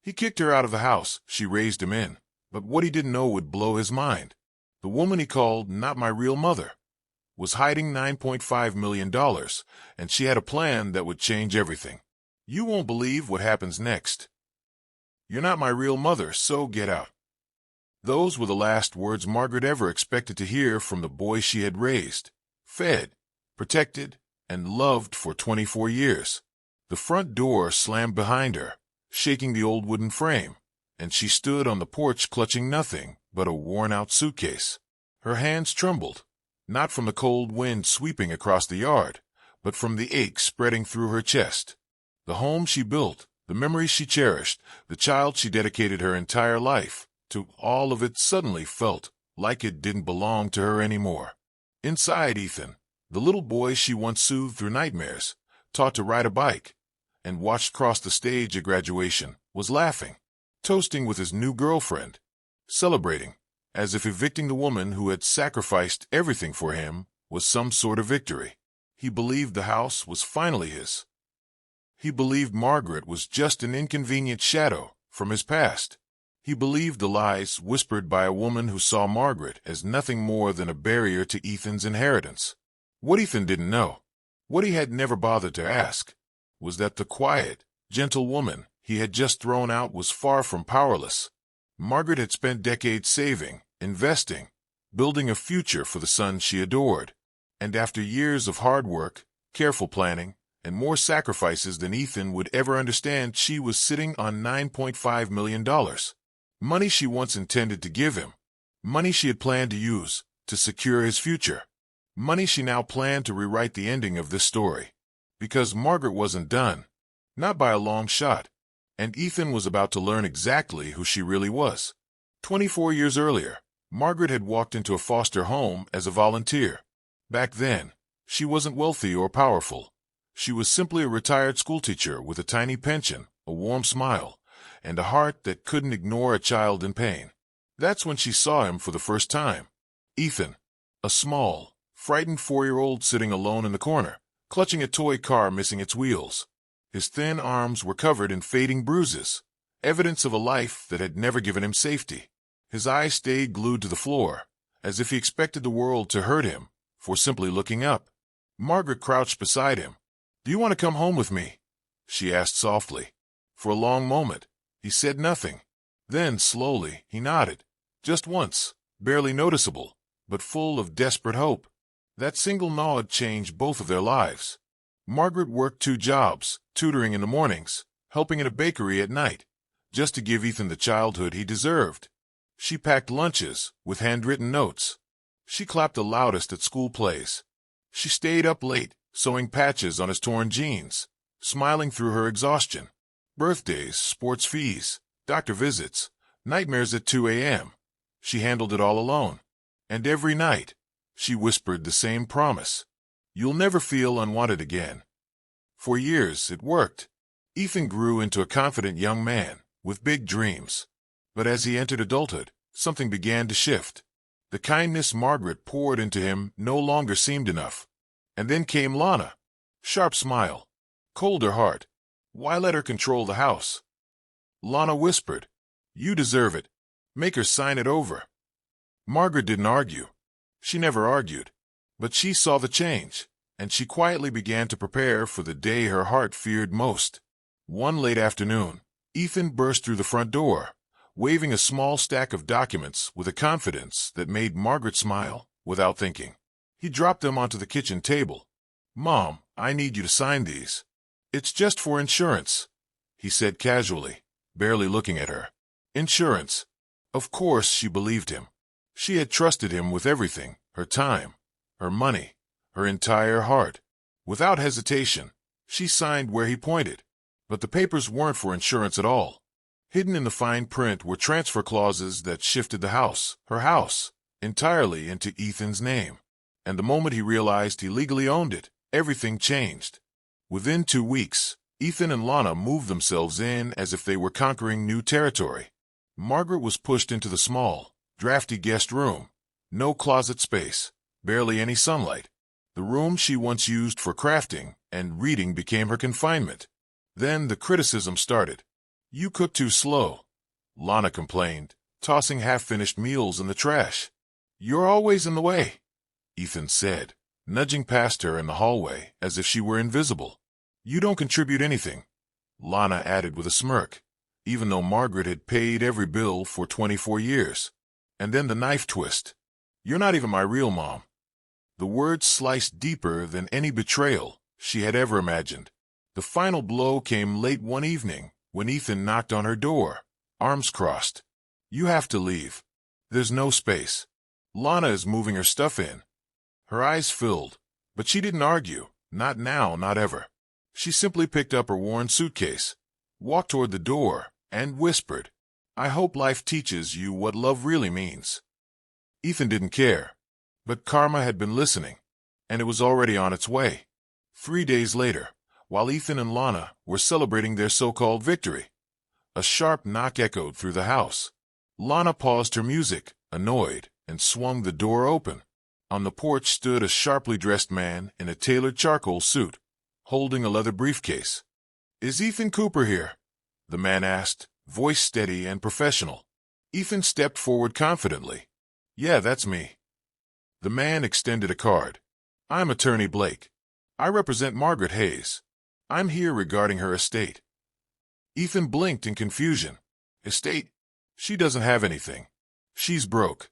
He kicked her out of the house. She raised him in. But what he didn't know would blow his mind. The woman he called not my real mother was hiding $9.5 million, and she had a plan that would change everything. You won't believe what happens next. You're not my real mother, so get out. Those were the last words Margaret ever expected to hear from the boy she had raised, fed, protected, and loved for 24 years. The front door slammed behind her, shaking the old wooden frame, and she stood on the porch clutching nothing but a worn-out suitcase. Her hands trembled, not from the cold wind sweeping across the yard, but from the ache spreading through her chest. The home she built, the memories she cherished, the child she dedicated her entire life to, all of it suddenly felt like it didn't belong to her anymore. Inside Ethan, the little boy she once soothed through nightmares, taught to ride a bike, and watched cross the stage at graduation, was laughing, toasting with his new girlfriend, celebrating, as if evicting the woman who had sacrificed everything for him was some sort of victory. He believed the house was finally his. He believed Margaret was just an inconvenient shadow from his past. He believed the lies whispered by a woman who saw Margaret as nothing more than a barrier to Ethan's inheritance. What Ethan didn't know, what he had never bothered to ask, was that the quiet, gentle woman he had just thrown out was far from powerless. Margaret had spent decades saving, investing, building a future for the son she adored. And after years of hard work, careful planning, and more sacrifices than Ethan would ever understand, she was sitting on $9.5 million. Money she once intended to give him. Money she had planned to use to secure his future. Money she now planned to rewrite the ending of this story. Because Margaret wasn't done. Not by a long shot. And Ethan was about to learn exactly who she really was. 24 years earlier, Margaret had walked into a foster home as a volunteer. Back then, she wasn't wealthy or powerful. She was simply a retired schoolteacher with a tiny pension, a warm smile, and a heart that couldn't ignore a child in pain. That's when she saw him for the first time. Ethan, a small, frightened 4-year-old sitting alone in the corner, clutching a toy car missing its wheels. His thin arms were covered in fading bruises, evidence of a life that had never given him safety. His eyes stayed glued to the floor, as if he expected the world to hurt him for simply looking up. Margaret crouched beside him. "Do you want to come home with me?" she asked softly. For a long moment, he said nothing. Then, slowly, he nodded. Just once, barely noticeable, but full of desperate hope. That single nod changed both of their lives. Margaret worked 2 jobs, tutoring in the mornings, helping in a bakery at night, just to give Ethan the childhood he deserved. She packed lunches with handwritten notes. She clapped the loudest at school plays. She stayed up late, sewing patches on his torn jeans, smiling through her exhaustion. Birthdays, sports fees, doctor visits, nightmares at 2 a.m. She handled it all alone. And every night, she whispered the same promise. "You'll never feel unwanted again." For years, it worked. Ethan grew into a confident young man with big dreams. But as he entered adulthood, something began to shift. The kindness Margaret poured into him no longer seemed enough. And then came Lana. Sharp smile. Colder heart. Why let her control the house? Lana whispered, "You deserve it. Make her sign it over." Margaret didn't argue. She never argued. But she saw the change, and she quietly began to prepare for the day her heart feared most. One late afternoon, Ethan burst through the front door, waving a small stack of documents with a confidence that made Margaret smile without thinking. He dropped them onto the kitchen table. "Mom, I need you to sign these." "It's just for insurance," he said casually, barely looking at her. Insurance. Of course she believed him. She had trusted him with everything, her time, her money, her entire heart. Without hesitation, she signed where he pointed. But the papers weren't for insurance at all. Hidden in the fine print were transfer clauses that shifted the house, her house, entirely into Ethan's name. And the moment he realized he legally owned it, everything changed. Within 2 weeks, Ethan and Lana moved themselves in as if they were conquering new territory. Margaret was pushed into the small, drafty guest room. No closet space, barely any sunlight. The room she once used for crafting and reading became her confinement. Then the criticism started. You cook too slow, Lana complained, tossing half-finished meals in the trash. You're always in the way, Ethan said, nudging past her in the hallway as if she were invisible. You don't contribute anything, Lana added with a smirk, even though Margaret had paid every bill for 24 years. And then the knife twist. You're not even my real mom. The words sliced deeper than any betrayal she had ever imagined. The final blow came late one evening when Ethan knocked on her door, arms crossed. You have to leave. There's no space. Lana is moving her stuff in. Her eyes filled, but she didn't argue, not now, not ever. She simply picked up her worn suitcase, walked toward the door, and whispered, I hope life teaches you what love really means. Ethan didn't care, but karma had been listening, and it was already on its way. 3 days later, while Ethan and Lana were celebrating their so-called victory, a sharp knock echoed through the house. Lana paused her music, annoyed, and swung the door open. On the porch stood a sharply dressed man in a tailored charcoal suit, holding a leather briefcase. Is Ethan Cooper here? The man asked, voice steady and professional. Ethan stepped forward confidently. Yeah, that's me. The man extended a card. I'm Attorney Blake. I represent Margaret Hayes. I'm here regarding her estate. Ethan blinked in confusion. Estate? She doesn't have anything. She's broke.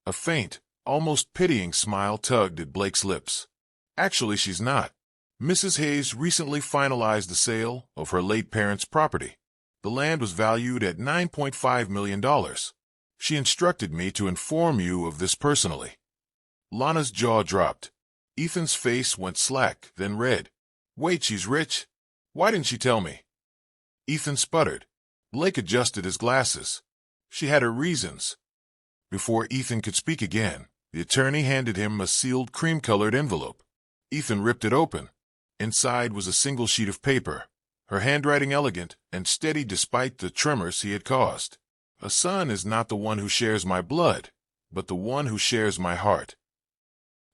A faint, almost pitying smile tugged at Blake's lips. Actually, she's not. Mrs. Hayes recently finalized the sale of her late parents' property. The land was valued at $9.5 million. She instructed me to inform you of this personally. Lana's jaw dropped. Ethan's face went slack, then red. Wait, she's rich? Why didn't she tell me? Ethan sputtered. Blake adjusted his glasses. She had her reasons. Before Ethan could speak again, the attorney handed him a sealed cream-colored envelope. Ethan ripped it open. Inside was a single sheet of paper, her handwriting elegant and steady despite the tremors he had caused. A son is not the one who shares my blood, but the one who shares my heart.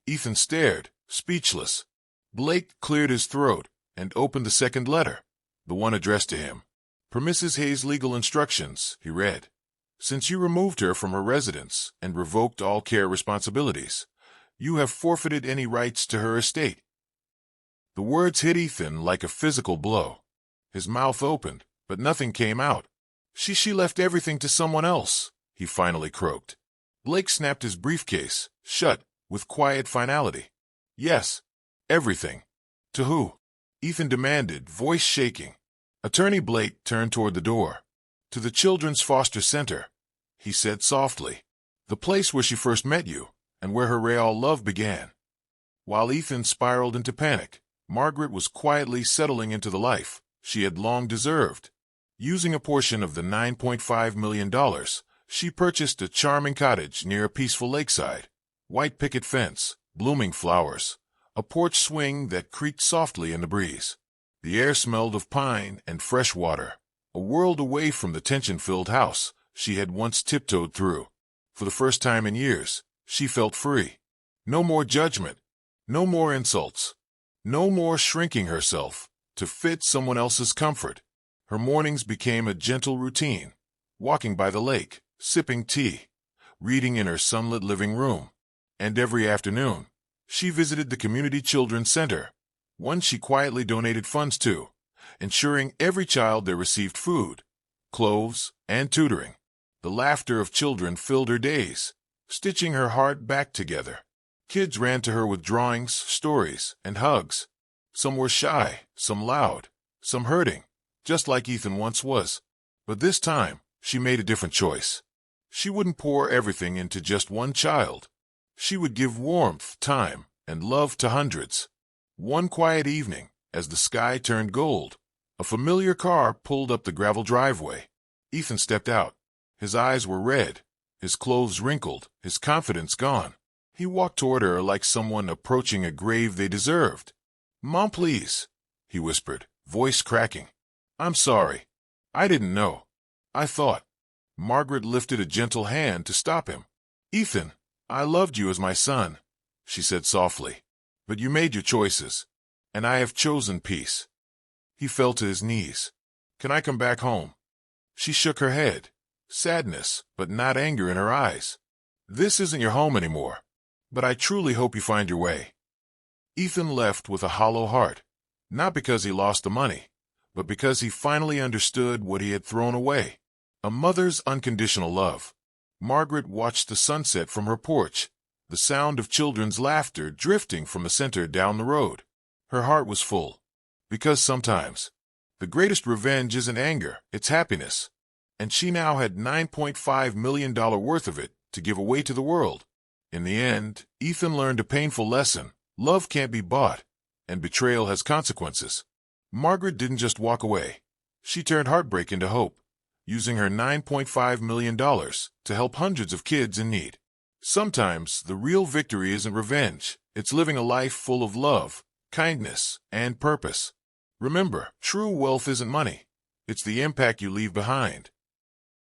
Ethan stared, speechless. Blake cleared his throat and opened the second letter, the one addressed to him. Per Mrs. Hayes' legal instructions, he read. Since you removed her from her residence and revoked all care responsibilities, you have forfeited any rights to her estate. The words hit Ethan like a physical blow. His mouth opened, but nothing came out. She left everything to someone else, he finally croaked. Blake snapped his briefcase shut with quiet finality. Yes, everything. To who? Ethan demanded, voice shaking. Attorney Blake turned toward the door. To the Children's Foster Center, he said softly. The place where she first met you, and where her real love began. While Ethan spiraled into panic, Margaret was quietly settling into the life she had long deserved. Using a portion of the $9.5 million, she purchased a charming cottage near a peaceful lakeside. White picket fence, blooming flowers, a porch swing that creaked softly in the breeze. The air smelled of pine and fresh water, a world away from the tension-filled house she had once tiptoed through. For the first time in years, she felt free. No more judgment, no more insults, no more shrinking herself to fit someone else's comfort. Her mornings became a gentle routine, walking by the lake, sipping tea, reading in her sunlit living room. And every afternoon, she visited the community children's center, one she quietly donated funds to, ensuring every child there received food, clothes, and tutoring. The laughter of children filled her days, stitching her heart back together. Kids ran to her with drawings, stories, and hugs. Some were shy, some loud, some hurting, just like Ethan once was. But this time, she made a different choice. She wouldn't pour everything into just one child. She would give warmth, time, and love to hundreds. One quiet evening, as the sky turned gold, a familiar car pulled up the gravel driveway. Ethan stepped out. His eyes were red, his clothes wrinkled, his confidence gone. He walked toward her like someone approaching a grave they deserved. "Mom, please," he whispered, voice cracking. "I'm sorry. I didn't know. I thought." Margaret lifted a gentle hand to stop him. "Ethan, I loved you as my son," she said softly. "But you made your choices, and I have chosen peace." He fell to his knees. "Can I come back home?" She shook her head, sadness, but not anger in her eyes. This isn't your home anymore, but I truly hope you find your way. Ethan left with a hollow heart, not because he lost the money, but because he finally understood what he had thrown away. A mother's unconditional love. Margaret watched the sunset from her porch, the sound of children's laughter drifting from the center down the road. Her heart was full, because sometimes the greatest revenge isn't anger, it's happiness. And she now had $9.5 million worth of it to give away to the world. In the end, Ethan learned a painful lesson. Love can't be bought, and betrayal has consequences. Margaret didn't just walk away. She turned heartbreak into hope, using her $9.5 million to help hundreds of kids in need. Sometimes the real victory isn't revenge, it's living a life full of love, kindness, and purpose. Remember, true wealth isn't money. It's the impact you leave behind.